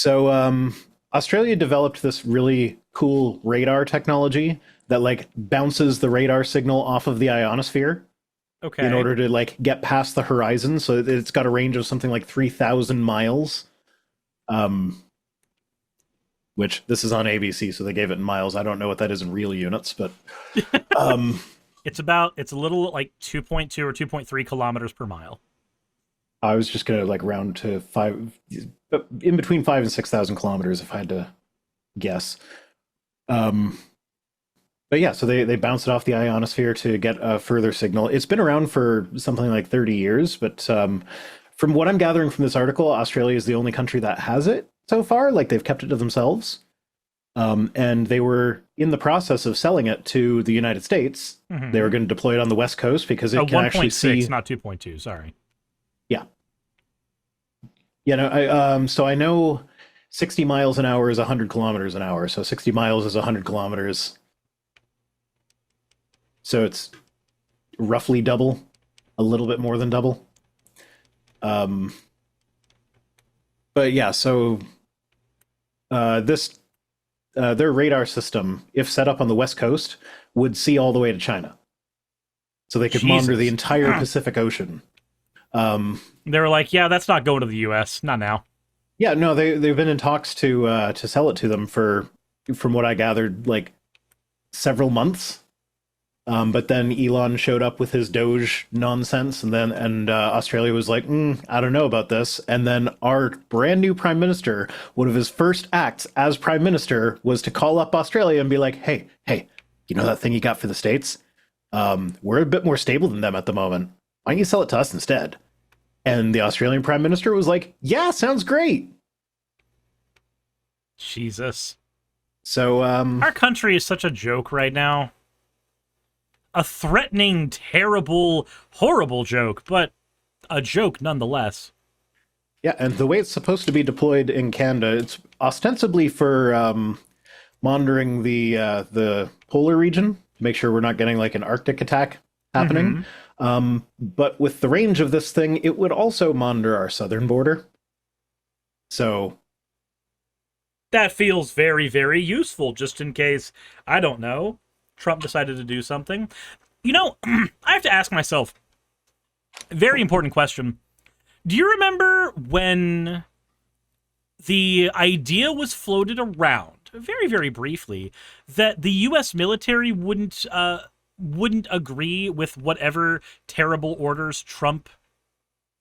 So Australia developed this really cool radar technology that like bounces the radar signal off of the ionosphere in Okay. order to like get past the horizon. So it's got a range of something like 3,000 miles. Um, which this is on ABC, so they gave it in miles. I don't know what that is in real units, but um, It's a little like 2.2 or 2.3 kilometers per mile. I was just gonna like round to five, in between 5 and 6,000 kilometers if I had to guess. Um, but yeah, so they bounce it off the ionosphere to get a further signal. It's been around for something like 30 years, but from what I'm gathering from this article, Australia is the only country that has it so far. Like they've kept it to themselves. And they were in the process of selling it to the United States. They were Mm-hmm. going to deploy it on the West Coast because it can actually 1.6, see. not 2.2. Sorry. Yeah, no. So I know 60 miles an hour is 100 kilometers an hour. So 60 miles is 100 kilometers. So it's roughly double, a little bit more than double. Um, but yeah, so this their radar system, if set up on the West Coast, would see all the way to China. So they could monitor the Jesus. entire Pacific Ocean. They were like, yeah, that's not going to the U.S. Not now. Yeah, no, they've been in talks to sell it to them for, from what I gathered, like several months. But then Elon showed up with his Doge nonsense, and Australia was like, I don't know about this. And then our brand new prime minister, one of his first acts as prime minister was to call up Australia and be like, hey, you know that thing you got for the States? We're a bit more stable than them at the moment. Why don't you sell it to us instead? And the Australian prime minister was like, yeah, sounds great. Jesus. So, Our country is such a joke right now. A threatening, terrible, horrible joke, but a joke nonetheless. yeah, and the way it's supposed to be deployed in Canada, it's ostensibly for monitoring the polar region to make sure we're not getting like an Arctic attack happening. Mm-hmm. But with the range of this thing, it would also monitor our southern border. So That feels very, very useful, just in case, I don't know, Trump decided to do something. You know, I have to ask myself, very important question. Do you remember when the idea was floated around, very, very briefly, that the U.S. military wouldn't agree with whatever terrible orders Trump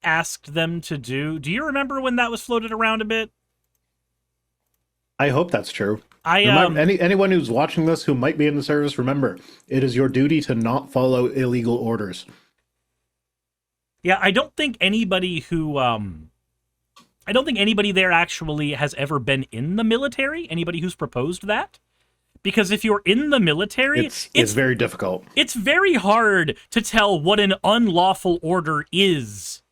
asked them to do? Do you remember when that was floated around a bit? I hope that's true. I Remember, anyone who's watching this who might be in the service, remember, it is your duty to not follow illegal orders. Yeah, I don't think anybody there actually has ever been in the military, anybody who's proposed that. Because if you're in the military, It's very difficult. it's very hard to tell what an unlawful order is.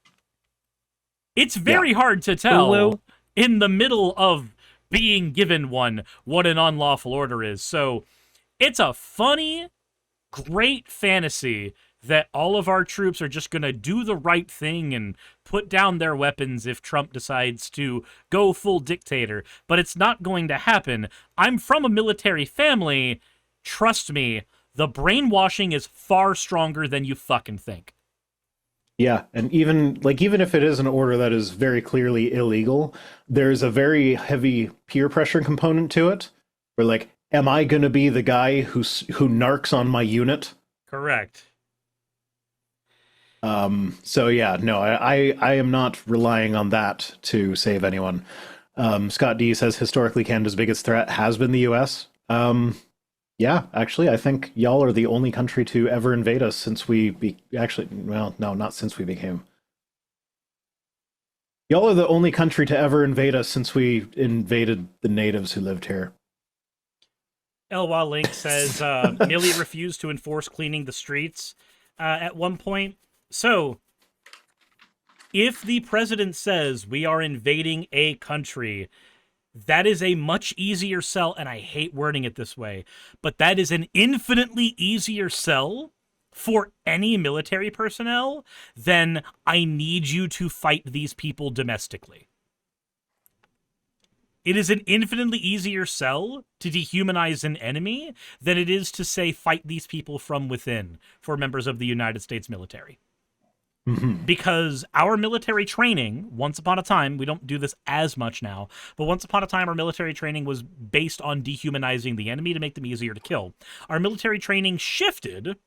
It's very hard to tell Hulu. in the middle of being given one what an unlawful order is. So it's a funny, great fantasy that all of our troops are just going to do the right thing and put down their weapons if Trump decides to go full dictator. But it's not going to happen. I'm from a military family. Trust me, the brainwashing is far stronger than you fucking think. Yeah, and even if it is an order that is very clearly illegal, there's a very heavy peer pressure component to it. Where like, am I going to be the guy who narcs on my unit? Correct. So yeah, no, I am not relying on that to save anyone. Scott D says historically Canada's biggest threat has been the U.S. Yeah, actually, I think y'all are the only country to ever invade us since actually, well, no, not since we became. Y'all are the only country to ever invade us since we invaded the natives who lived here. Elwa Link says Millie refused to enforce cleaning the streets at one point. So, if the president says we are invading a country, that is a much easier sell, and I hate wording it this way, but that is an infinitely easier sell for any military personnel than I need you to fight these people domestically. It is an infinitely easier sell to dehumanize an enemy than it is to, say, fight these people from within for members of the United States military. Because our military training, once upon a time, we don't do this as much now, but once upon a time our military training was based on dehumanizing the enemy to make them easier to kill. Our military training shifted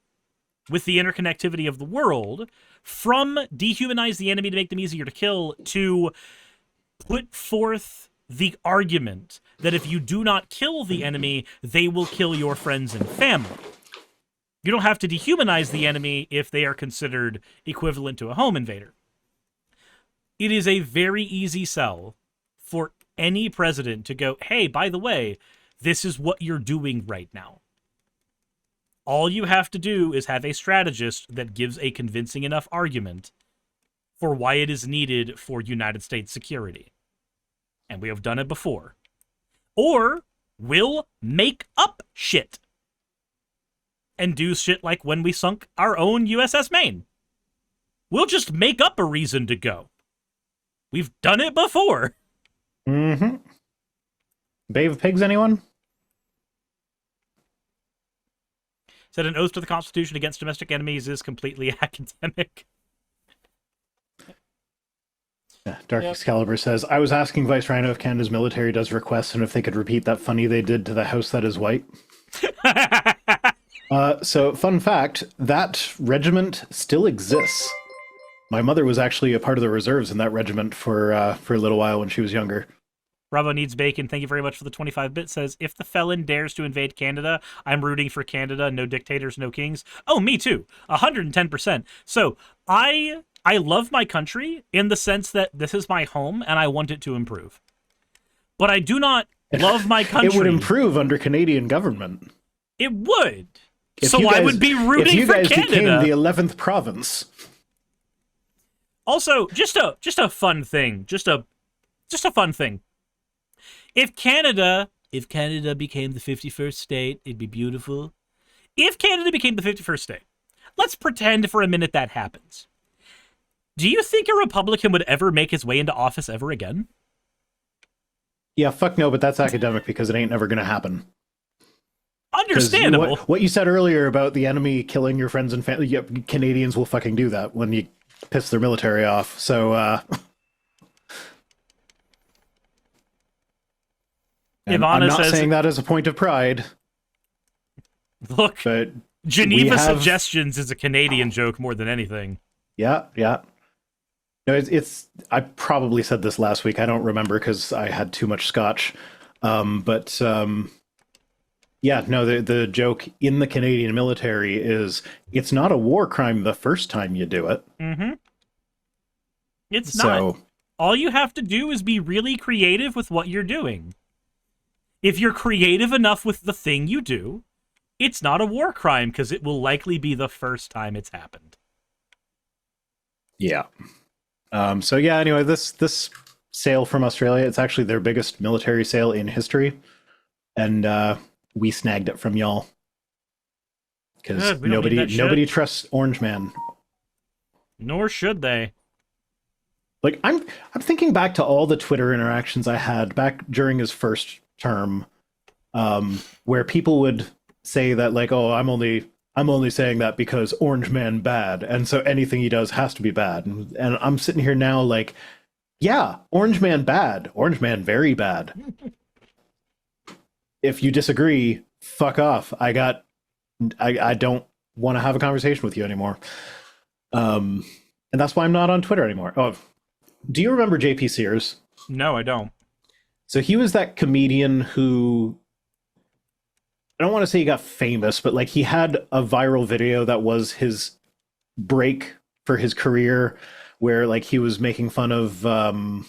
with the interconnectivity of the world from dehumanize the enemy to make them easier to kill to put forth the argument that if you do not kill the enemy, they will kill your friends and family. You don't have to dehumanize the enemy if they are considered equivalent to a home invader. It is a very easy sell for any president to go, hey, by the way, this is what you're doing right now. All you have to do is have a strategist that gives a convincing enough argument for why it is needed for United States security. And we have done it before. Or we'll make up shit. And do shit like when we sunk our own USS Maine. We'll just make up a reason to go. We've done it before. Mm-hmm. Bay of Pigs, anyone? Said an oath to the Constitution against domestic enemies is completely academic. Yeah, Dark Excalibur says, I was asking Vice Rhino if Canada's military does requests and if they could repeat that funny they did to the house that is white. So, fun fact, that regiment still exists. My mother was actually a part of the reserves in that regiment for a little while when she was younger. Bravo Needs Bacon, thank you very much for the 25-bit, says, if the felon dares to invade Canada, I'm rooting for Canada, no dictators, no kings. Oh, me too, 110%. So, I love my country in the sense that this is my home and I want it to improve. But I do not love my country. It would improve under Canadian government. It would. If so I would be rooting for Canada. If you guys became the 11th province. Also, just a fun thing. Just a fun thing. If Canada became the 51st state, it'd be beautiful. If Canada became the 51st state, let's pretend for a minute that happens. Do you think a Republican would ever make his way into office ever again? Yeah, fuck no, but that's academic because it ain't never going to happen. Understandable. What you said earlier about the enemy killing your friends and family, yeah, Canadians will fucking do that when you piss their military off. So, I'm not saying that as a point of pride. Look, but Geneva Suggestions is a Canadian joke more than anything. Yeah. No, it's. I probably said this last week. I don't remember because I had too much scotch. Yeah, no, the joke in the Canadian military is it's not a war crime the first time you do it. Mm-hmm. It's not. All you have to do is be really creative with what you're doing. If you're creative enough with the thing you do, it's not a war crime because it will likely be the first time it's happened. Yeah. So yeah, anyway, this sale from Australia, it's actually their biggest military sale in history. And we snagged it from y'all. Because nobody trusts Orange Man. Nor should they. Like I'm thinking back to all the Twitter interactions I had back during his first term, where people would say that like, oh, I'm only saying that because Orange Man bad, and so anything he does has to be bad. And I'm sitting here now like, yeah, Orange Man bad, Orange Man very bad. If you disagree, fuck off. I don't want to have a conversation with you anymore. And that's why I'm not on Twitter anymore. Oh, do you remember JP Sears? No, I don't. So he was that comedian who, I don't want to say he got famous, but like he had a viral video that was his break for his career where like he was making fun of oh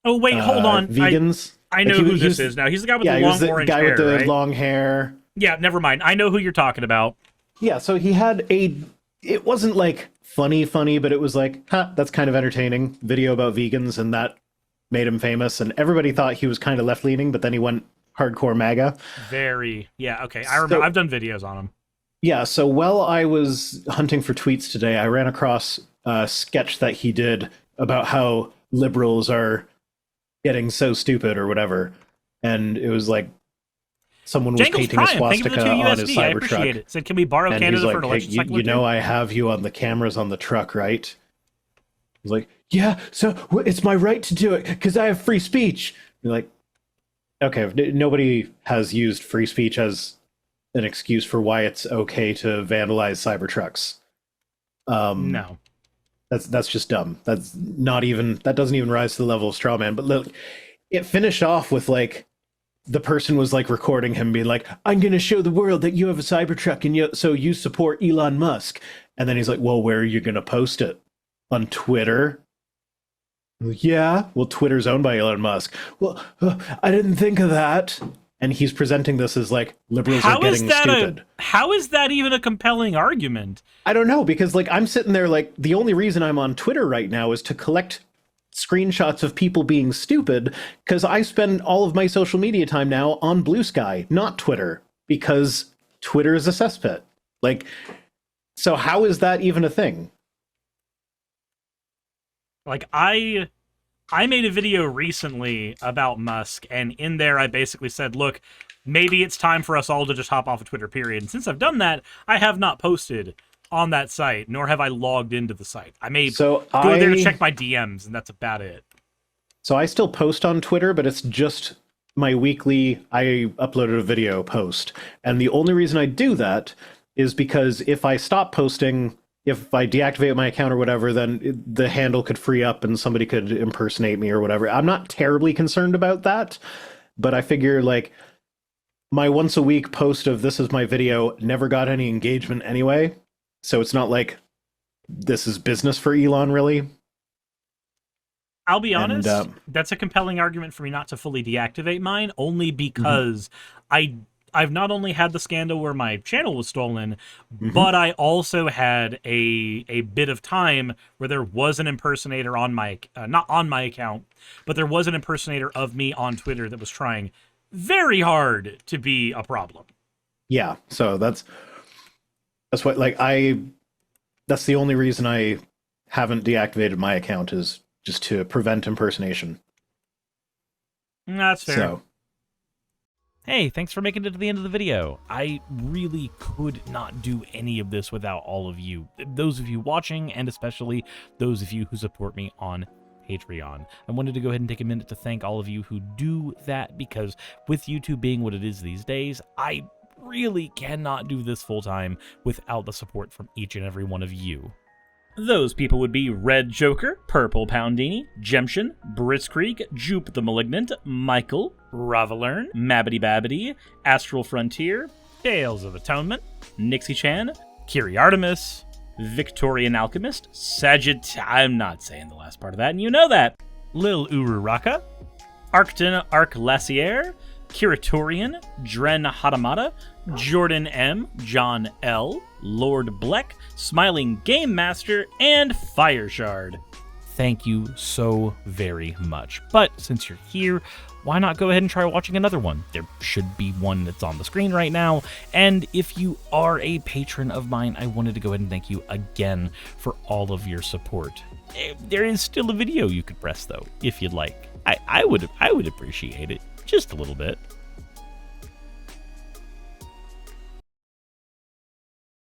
wait, hold on. Vegans. I know who this is now. He's the guy with the long orange hair, with the right? long hair. Yeah, never mind. I know who you're talking about. Yeah, so he had it wasn't like funny, but it was like, that's kind of entertaining video about vegans, and that made him famous, and everybody thought he was kind of left-leaning, but then he went hardcore MAGA. Yeah, okay. I remember. I've done videos on him. Yeah, so while I was hunting for tweets today, I ran across a sketch that he did about how liberals are getting so stupid or whatever. and it was like someone was Jangles painting a Prime, thank you for the swastika 2 on his USD. I Cybertruck. appreciate it. Said, can we borrow And Canada he's like, for an hey, election cycle? you know I have you on the cameras on the truck, right? He's like, yeah, so it's my right to do it because I have free speech. You're like, okay, nobody has used free speech as an excuse for why it's okay to vandalize Cybertrucks. No. That's just dumb. That doesn't even rise to the level of straw man. But look, it finished off with like the person was like recording him being like, I'm gonna show the world that you have a Cybertruck and so you support Elon Musk. And then he's like, well, where are you gonna post it? On Twitter? Yeah, well, Twitter's owned by Elon Musk. Well, I didn't think of that. And he's presenting this as like liberals are getting stupid. How is that even a compelling argument? I don't know, because like I'm sitting there like the only reason I'm on Twitter right now is to collect screenshots of people being stupid, because I spend all of my social media time now on Blue Sky, not Twitter, because Twitter is a cesspit. Like, so how is that even a thing? Like, I made a video recently about Musk, and in there I basically said, look, maybe it's time for us all to just hop off of Twitter, period. And since I've done that, I have not posted on that site, nor have I logged into the site. I may go there to check my DMs, and that's about it. So I still post on Twitter, but it's just my weekly, I uploaded a video post. And the only reason I do that is because if I stop posting, if I deactivate my account or whatever, then the handle could free up and somebody could impersonate me or whatever. I'm not terribly concerned about that, but I figure like my once a week post of this is my video never got any engagement anyway. So it's not like this is business for Elon, really. I'll be honest, that's a compelling argument for me not to fully deactivate mine, only because I've not only had the scandal where my channel was stolen, but I also had a bit of time where there was an impersonator on my, not on my account, but there was an impersonator of me on Twitter that was trying very hard to be a problem. Yeah, so that's what, like, that's the only reason I haven't deactivated my account, is just to prevent impersonation. That's fair. So. Hey, thanks for making it to the end of the video. I really could not do any of this without all of you. Those of you watching, and especially those of you who support me on Patreon. I wanted to go ahead and take a minute to thank all of you who do that, because with YouTube being what it is these days, I really cannot do this full-time without the support from each and every one of you. Those people would be Red Joker, Purple Poundini, Jemshin, Britzkrieg, Jupe the Malignant, Michael, Ravalern, Mabbity Babbity, Astral Frontier, Tales of Atonement, Nixie Chan, Kiri Artemis, Victorian Alchemist, I'm not saying the last part of that, and you know that, Lil Ururaka, Arcton Arclacier, Kiratorian, Dren Hadamata, Jordan M, John L, Lord Bleck, Smiling Game Master, and Fireshard. Thank you so very much. But since you're here, why not go ahead and try watching another one? There should be one that's on the screen right now. And if you are a patron of mine, I wanted to go ahead and thank you again for all of your support. There is still a video you could press though, if you'd like. I would appreciate it just a little bit.